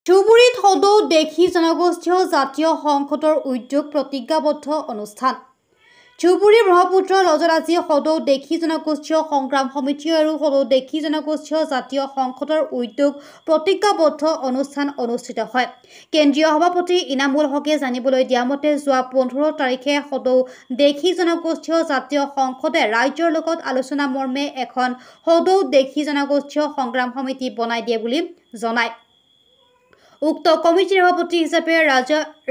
ধুবুৰীত সদৌ দেশী জনগোষ্ঠীয় জাতীয় সংসদৰ উদ্যোগ প্ৰতিজ্ঞাবদ্ধ অনুষ্ঠান। ধুবুৰী ব্ৰহ্মপুত্ৰ লজত আজি সদৌ দেশী জনগোষ্ঠীয় সংগ্ৰাম সমিতি আৰু সদৌ দেশী জনগোষ্ঠীয় জাতীয় সংসদৰ উদ্যোগ প্ৰতিজ্ঞাবদ্ধ অনুষ্ঠান অনুষ্ঠিত হয়। কেন্দ্ৰীয় সভাপতি ইনামুল হকে জানিবলৈ দিয়া মতে যোৱা 15 তাৰিখে সদৌ দেশী জনগোষ্ঠীয় জাতীয় সংসদে ৰাজ্যৰ লগত আলোচনা মৰ্মে এখন সদৌ দেশী জনগোষ্ঠীয় সংগ্ৰাম সমিতি বনাই দিয়ে বুলি জনায়। উক্ত কমিটিৰ সভাপতি হিচাপে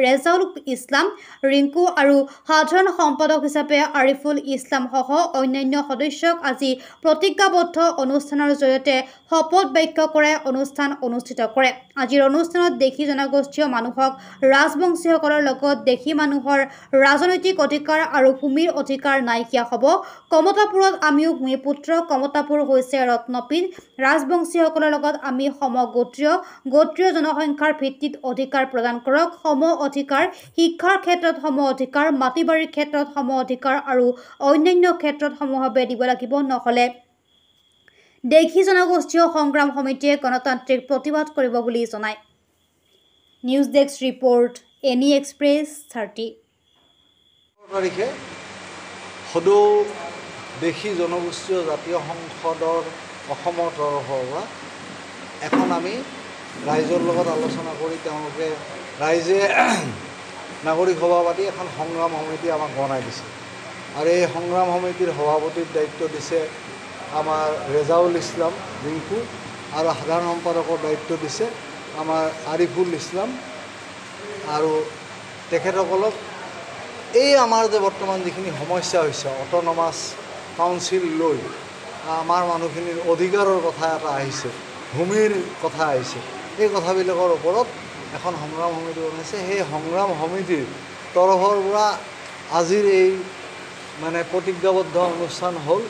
ৰেজাউল ইছলাম ৰিংকু আৰু সাধাৰণ সম্পাদক হিচাপে আৰিফুল ইছলাম সহ অন্যান্য সদস্যক আজি প্ৰতিজ্ঞাবদ্ধ অনুষ্ঠানৰ জৰিয়তে শপত বাক্য কৰাই অনুষ্ঠান অনুষ্ঠিত কৰে। আজিৰ অনুষ্ঠানত দেশী জনগোষ্ঠীয় মানুহক ৰাজবংশীসকলৰ লগত দেশী মানুহৰ ৰাজনৈতিক অধিকাৰ আৰু ভূমিৰ অধিকাৰ নাইকিয়া হ'ব। কমতাপুৰত আমিও ভূমিপুত্ৰ, কমতাপুৰ হৈছে ৰত্নপীঠ, ৰাজবংশীসকলৰ লগত আমি গোত্ৰীয় জনসংখ্যাৰ ভিত্তিত অধিকাৰ প্ৰদান কৰক। সম অধিকাৰ, শিক্ষাৰ ক্ষেত্ৰত সম অধিকাৰ, মাটি বাৰীৰ ক্ষেত্ৰত সম অধিকাৰ আৰু অন্যান্য ক্ষেত্ৰত সমভাৱে দিব লাগিব, নহ'লে দেশী জনগোষ্ঠীয় সংগ্ৰাম সমিতিয়ে গণতান্ত্ৰিক প্ৰতিবাদ কৰিব বুলি জনায়। News desk report, any express 30। তাৰিখে সদৌ দেশী জনগোষ্ঠীয় জাতীয় সংসদৰ অসমৰ তৰফৰ পৰা এখন আমি ৰাইজৰ লগত আলোচনা কৰি তেওঁলোকে ৰাইজে নাগৰিক সভা পাতি এখন সংগ্ৰাম সমিতি আমাক বনাই দিছে আৰু এই সংগ্ৰাম সমিতিৰ সভাপতিৰ দায়িত্ব দিছে আমাৰ ৰেজাউল ইছলাম ৰিংকু আৰু সাধাৰণ সম্পাদকৰ দায়িত্ব দিছে আমাৰ আৰিফুল ইছলাম আৰু তেখেতসকলক এই আমাৰ যে বৰ্তমান যিখিনি সমস্যা হৈছে অট'নমাছ কাউন্সিল লৈ আমাৰ মানুহখিনিৰ অধিকাৰৰ কথা এটা আহিছে, ভূমিৰ কথা আহিছে, এই কথাবিলাকৰ ওপৰত এখন সংগ্ৰাম সমিতি বনাইছে। সেই সংগ্ৰাম সমিতিৰ তৰফৰ পৰা আজিৰ এই মানে প্ৰতিজ্ঞাবদ্ধ অনুষ্ঠান হ'ল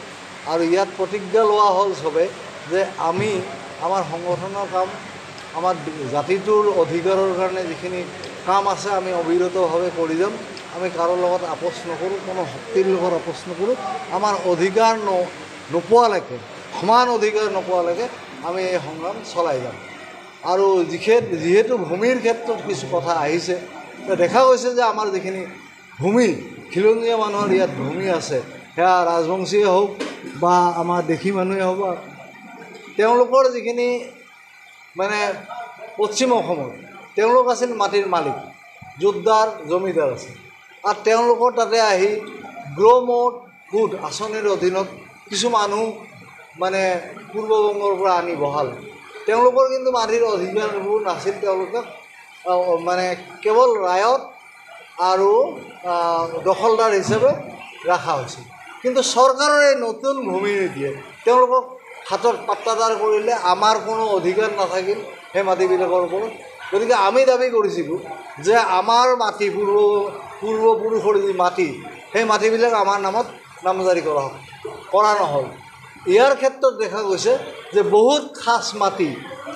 আৰু ইয়াত প্ৰতিজ্ঞা লোৱা হ'ল চবে যে আমি আমাৰ সংগঠনৰ কাম, আমাৰ জাতিটোৰ অধিকাৰৰ কাৰণে যিখিনি কাম আছে আমি অবিৰতভাৱে কৰি যাম। আমি কাৰোৰ লগত আপোচ নকৰোঁ, কোনো শক্তিৰ লগত আপোচ নকৰোঁ। আমাৰ অধিকাৰ নোপোৱালৈকে, সমান অধিকাৰ নোপোৱালৈকে আমি এই সংগ্ৰাম চলাই যাম। আৰু যিহেতু ভূমিৰ ক্ষেত্ৰত কিছু কথা আহিছে, দেখা গৈছে যে আমাৰ যিখিনি ভূমি, খিলঞ্জীয়া মানুহৰ ইয়াত ভূমি আছে, সেয়া ৰাজবংশীয়ে হওক বা আমাৰ দেশী মানুহে হওক, তেওঁলোকৰ যিখিনি মানে পশ্চিম অসমত তেওঁলোক আছিল মাটিৰ মালিক, জোতদাৰ, জমিদাৰ আছিল আৰু তেওঁলোকৰ তাতে আহি গ্ৰ'ম'ট গোট আঁচনিৰ অধীনত কিছু মানুহ মানে পূৰ্ববংগৰ পৰা আনি বহাল। তেওঁলোকৰ কিন্তু মাটিৰ অধিকাৰবোৰ নাছিল, তেওঁলোকক মানে কেৱল ৰায়ত আৰু দখলদাৰ হিচাপে ৰখা হৈছিল। কিন্তু চৰকাৰে নতুন ভূমি নিদিয়ে, তেওঁলোকক হাতত পাট্টাদাৰ কৰিলে আমাৰ কোনো অধিকাৰ নাথাকিল সেই মাটিবিলাকৰ ওপৰত। গতিকে আমি দাবী কৰিছিলোঁ যে আমাৰ মাটি পূৰ্বপুৰুষৰ যি মাটি, সেই মাটিবিলাক আমাৰ নামত নামজাৰি কৰা নহ'ল। ইয়াৰ ক্ষেত্ৰত দেখা গৈছে যে বহুত খাচ মাটি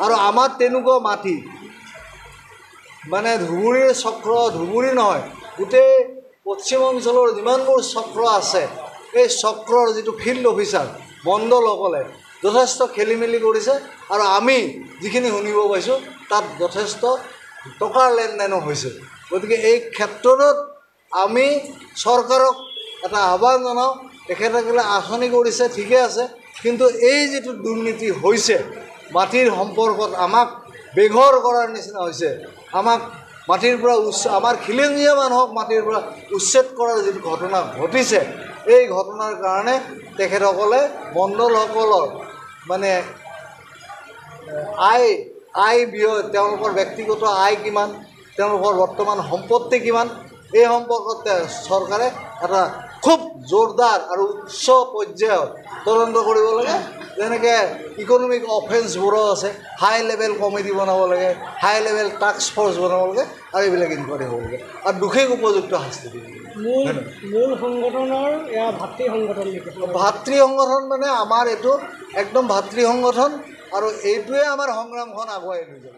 আৰু আমাৰ তেনেকুৱা মাটি মানে ধুবুৰীৰ চক্ৰ, ধুবুৰী নহয় গোটেই পশ্চিম অঞ্চলৰ যিমানবোৰ চক্ৰ আছে, এই চক্ৰৰ যিটো ফিল্ড অফিচাৰ মণ্ডলসকলে যথেষ্ট খেলি মেলি কৰিছে আৰু আমি যিখিনি শুনিব পাইছোঁ তাত যথেষ্ট টকাৰ লেনদেনো হৈছে। গতিকে এই ক্ষেত্ৰত আমি চৰকাৰক এটা আহ্বান জনাওঁ, তেখেতসকলে আঁচনি কৰিছে ঠিকে আছে, কিন্তু এই যিটো দুৰ্নীতি হৈছে মাটিৰ সম্পৰ্কত আমাক বেঘৰ কৰাৰ নিচিনা হৈছে, আমাক মাটিৰ পৰা আমাৰ খিলঞ্জীয়া মানুহক মাটিৰ পৰা উচ্ছেদ কৰাৰ যিটো ঘটনা ঘটিছে, এই ঘটনাৰ কাৰণে তেখেতসকলে মণ্ডলসকলৰ মানে আয় ব্যয়, তেওঁলোকৰ ব্যক্তিগত আয় কিমান, তেওঁলোকৰ বৰ্তমান সম্পত্তি কিমান, এই সম্পৰ্কত চৰকাৰে এটা খুব জোৰদাৰ আৰু উচ্চ পৰ্যায়ৰ তদন্ত কৰিব লাগে। যেনেকৈ ইকনমিক অফেন্স ব্যুৰ' আছে, হাই লেভেল কমিটি বনাব লাগে, হাই লেভেল টাস্ক ফ'ৰ্চ বনাব লাগে আৰু এইবিলাক ইনকুৱাৰী হ'ব লাগে আৰু দোষীক উপযুক্ত শাস্তি দিব লাগে। মূল সংগঠনৰ এয়া ভাতৃ সংগঠন নেকি? ভাতৃ সংগঠন মানে আমাৰ এইটো একদম ভাতৃ সংগঠন আৰু এইটোৱে আমাৰ সংগ্ৰামখন আগুৱাই লৈ যাব।